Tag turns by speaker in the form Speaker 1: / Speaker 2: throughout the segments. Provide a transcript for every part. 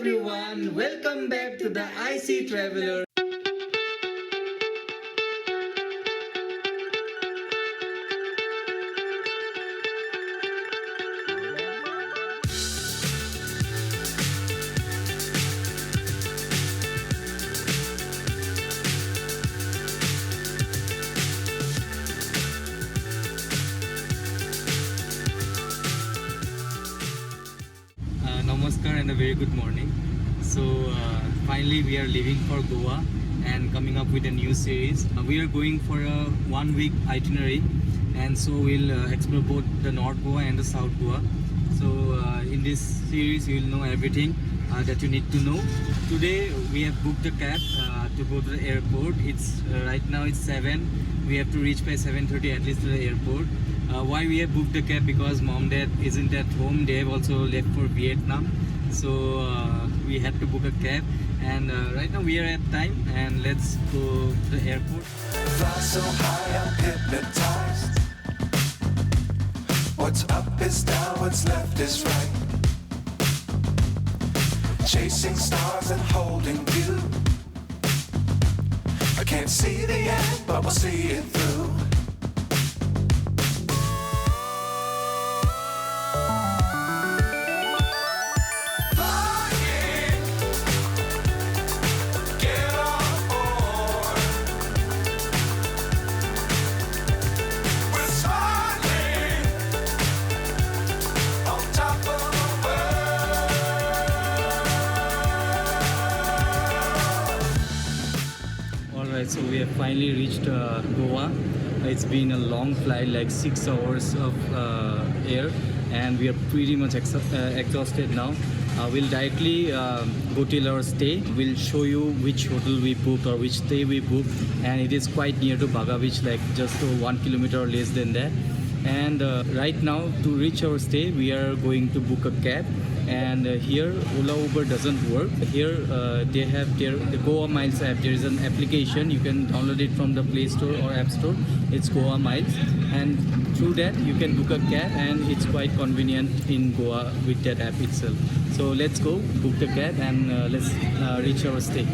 Speaker 1: everyone, welcome back to the IC Traveler. Namaskar and a very good morning. Finally we are leaving for Goa and coming up with a new series. We are going for a 1 week itinerary, and so we'll explore both the North Goa and the South Goa. In this series you will know everything that you need to know. Today we have booked a cab to go to the airport. It's right now it's 7. We have to reach by 7:30 at least to the airport. Why we have booked the cab? Because mom dad isn't at home. They have also left for Vietnam, so we had to book a cab, and right now we are at time, and let's go to the airport.
Speaker 2: Fly so high, I'm hypnotized. What's up is down, what's left is right. Chasing stars and holding you. I can't see the end, but we'll see it through.
Speaker 1: Alright, so we have finally reached Goa. It's been a long flight, like 6 hours of air, and we are pretty much exhausted now. We'll directly go till our stay. We'll show you which hotel we booked or which stay we booked, and it is quite near to Baga Beach, like just 1 kilometer or less than that. And right now, to reach our stay, we are going to book a cab. And here Ola Uber doesn't work. Here they have the Goa Miles app. There is an application, you can download it from the Play Store or App Store. It's Goa Miles, and through that you can book a cab, and it's quite convenient in Goa with that app itself. So let's go book the cab, and let's reach our stay.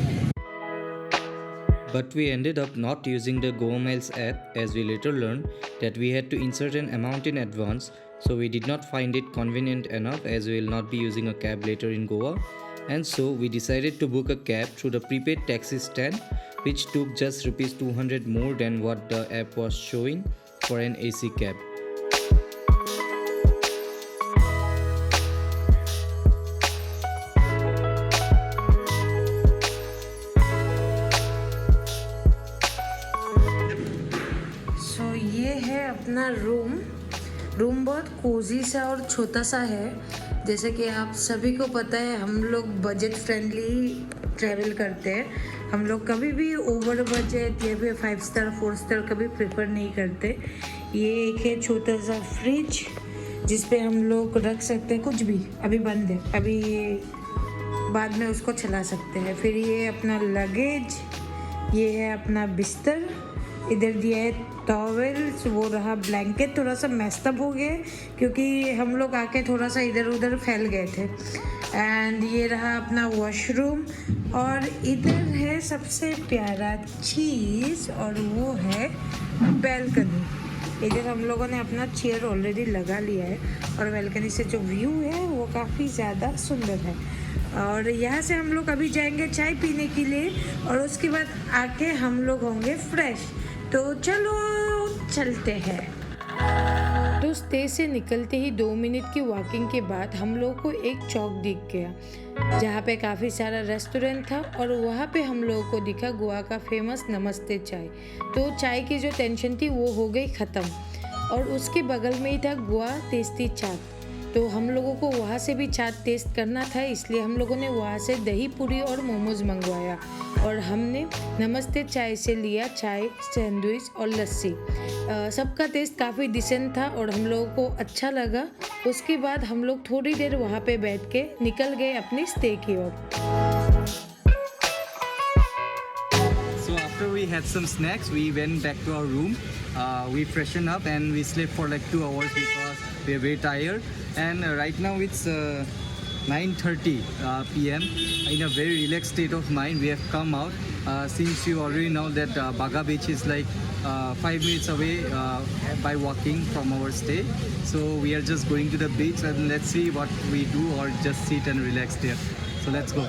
Speaker 1: But we ended up not using the Goa Miles app, as we later learned that we had to insert an amount in advance, so we did not find it convenient enough, as we will not be using a cab later in Goa. And so we decided to book a cab through the prepaid taxi stand, which took just rupees 200 more than what the app was showing for an AC cab.
Speaker 3: ये है अपना room बहुत Cozi सा और छोटा सा है। जैसे कि आप सभी को पता है, हम लोग बजट फ्रेंडली ट्रैवल करते हैं। हम लोग कभी भी ओवर बजट या फिर 5 स्टार 4 स्टार कभी प्रेफर नहीं करते। ये एक है छोटा सा फ्रिज, जिस पे हम लोग रख सकते हैं कुछ भी। अभी बंद है, अभी बाद में उसको चला सकते हैं। फिर ये अपना लगेज, ये है अपना बिस्तर, इधर दिया है टॉवेल्स, वो रहा ब्लैंकेट। थोड़ा सा मेस्टअप हो गया क्योंकि हम लोग आके थोड़ा सा इधर उधर फैल गए थे। एंड ये रहा अपना वॉशरूम, और इधर है सबसे प्यारा चीज़, और वो है बैल्कनी। इधर हम लोगों ने अपना चेयर ऑलरेडी लगा लिया है, और बैल्कनी से जो व्यू है वो काफ़ी ज़्यादा सुंदर है। और यहाँ से हम लोग अभी जाएंगे चाय पीने के लिए, और उसके बाद आके हम लोग होंगे फ्रेश। तो चलो चलते हैं। तो स्टे से निकलते ही 2 मिनट की वॉकिंग के बाद हम लोग को एक चौक दिख गया, जहाँ पे काफ़ी सारा रेस्टोरेंट था, और वहाँ पे हम लोगों को दिखा गोवा का फेमस नमस्ते चाय। तो चाय की जो टेंशन थी वो हो गई ख़त्म, और उसके बगल में ही था गोवा टेस्टी चाट। तो हम लोगों को वहाँ से भी चाट टेस्ट करना था, इसलिए हम लोगों ने वहाँ से दही पूरी और मोमोज मंगवाया, और हमने नमस्ते चाय से लिया चाय, सैंडविच और लस्सी। सबका टेस्ट काफ़ी डिसेंट था और हम लोगों को अच्छा लगा। उसके बाद हम लोग थोड़ी देर वहाँ पे बैठ के निकल गए अपनी स्टे की ओर।
Speaker 1: So after we had some snacks, we went back to our room. We freshened up and we slept for like 2 hours because we are very tired. And right now it's 9:30 p.m. in a very relaxed state of mind. We have come out. Since you already know that Baga Beach is like 5 minutes away by walking from our stay. So we are just going to the beach and let's see what we do or just sit and relax there. So let's go.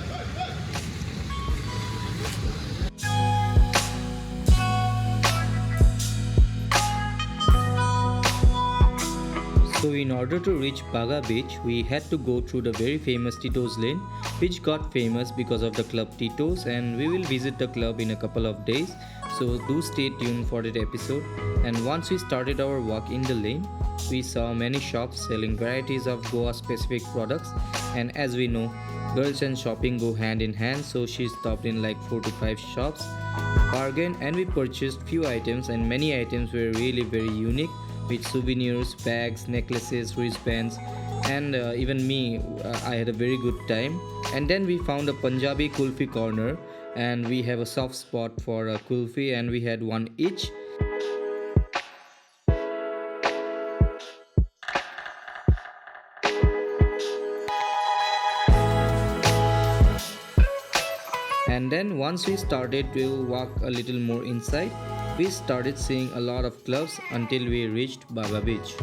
Speaker 1: So in order to reach Baga Beach, we had to go through the very famous Tito's Lane, which got famous because of the club Tito's, and we will visit the club in a couple of days. So do stay tuned for that episode. And once we started our walk in the lane, we saw many shops selling varieties of Goa specific products, and as we know, girls and shopping go hand in hand, so she stopped in like 4 to 5 shops, bargained, and we purchased few items, and many items were really very unique, with souvenirs, bags, necklaces, wristbands, and even me, I had a very good time. And then we found a Punjabi kulfi corner, and we have a soft spot for a kulfi, and we had one each. And then once we started to walk a little more inside, we started seeing a lot of clubs until we reached Baga Beach.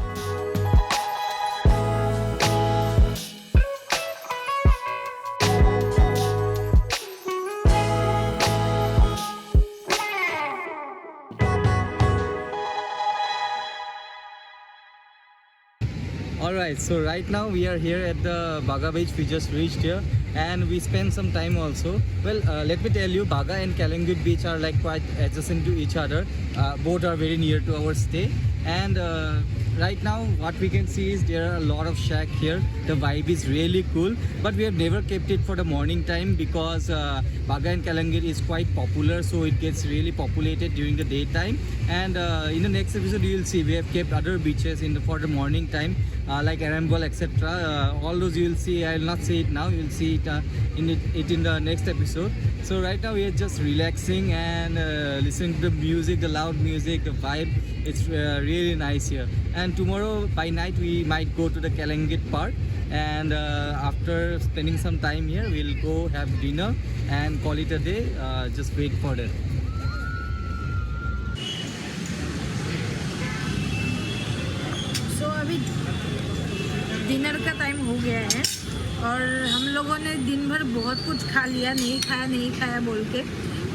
Speaker 1: Alright, so right now we are here at the Baga Beach. We just reached here and we spent some time also. Well, let me tell you, Baga and Calangute Beach are like quite adjacent to each other. Both are very near to our stay. And right now what we can see is there are a lot of shack here. The vibe is really cool, but we have never kept it for the morning time because Baga and Calangute is quite popular, so it gets really populated during the daytime. And in the next episode you will see we have kept other beaches for the morning time, like Arambol, etc. All those you will see. I will not say it now, you will see it in the next episode. So right now we are just relaxing and listening to the music, the loud music, the vibe. It's really nice here. And tomorrow by night we might go to the Calangute Park, and after spending some time here we'll go have dinner and call it a day. Just wait for that.
Speaker 3: So अभी dinner का time हो गया है और हम लोगों ने दिन भर बहुत कुछ खा लिया, नहीं खाया बोल के,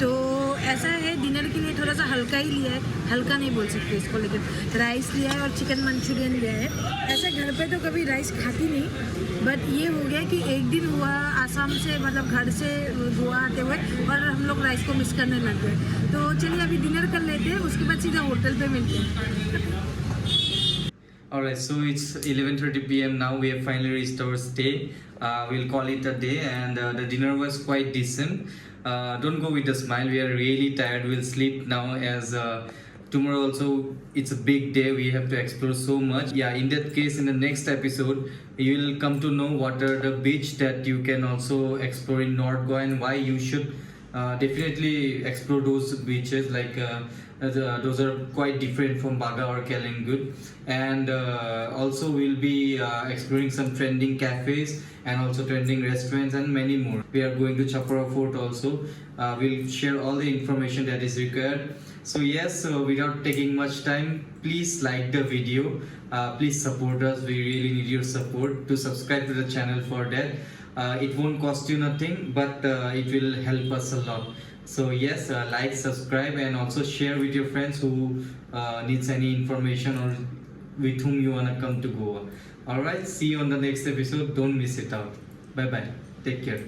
Speaker 3: तो ऐसा है डिनर के लिए थोड़ा सा हल्का ही लिया है, हल्का नहीं बोल सकते इसको, लेकिन राइस लिया है और चिकन मंचूरियन लिया है। ऐसे घर पे तो कभी राइस खाती नहीं, बट ये हो गया कि एक दिन हुआ आसाम से, मतलब घर से गोवा आते हुए, और हम लोग राइस को मिस करने लग गए। तो चलिए अभी डिनर कर लेते हैं, उसके बाद सीधा होटल पे मिलते हैं।
Speaker 1: Alright, so it's 11:30 p.m. now. We have finally reached our stay. We'll call it a day, and the dinner was quite decent. Don't go with a smile. We are really tired. We'll sleep now as tomorrow also it's a big day. We have to explore so much. Yeah, in that case, in the next episode, you will come to know what are the beach that you can also explore in North Goa and why you should definitely explore those beaches. Like those are quite different from Baga or Calangute. And also we'll be exploring some trending cafes and also trending restaurants and many more. We are going to Chapora Fort also. We'll share all the information that is required. So yes, without taking much time, please like the video. Please support us. We really need your support to subscribe to the channel for that. It won't cost you nothing, but it will help us a lot. So yes, like, subscribe, and also share with your friends who needs any information or with whom you wanna come to Goa. Alright, see you on the next episode. Don't miss it out. Bye bye. Take care.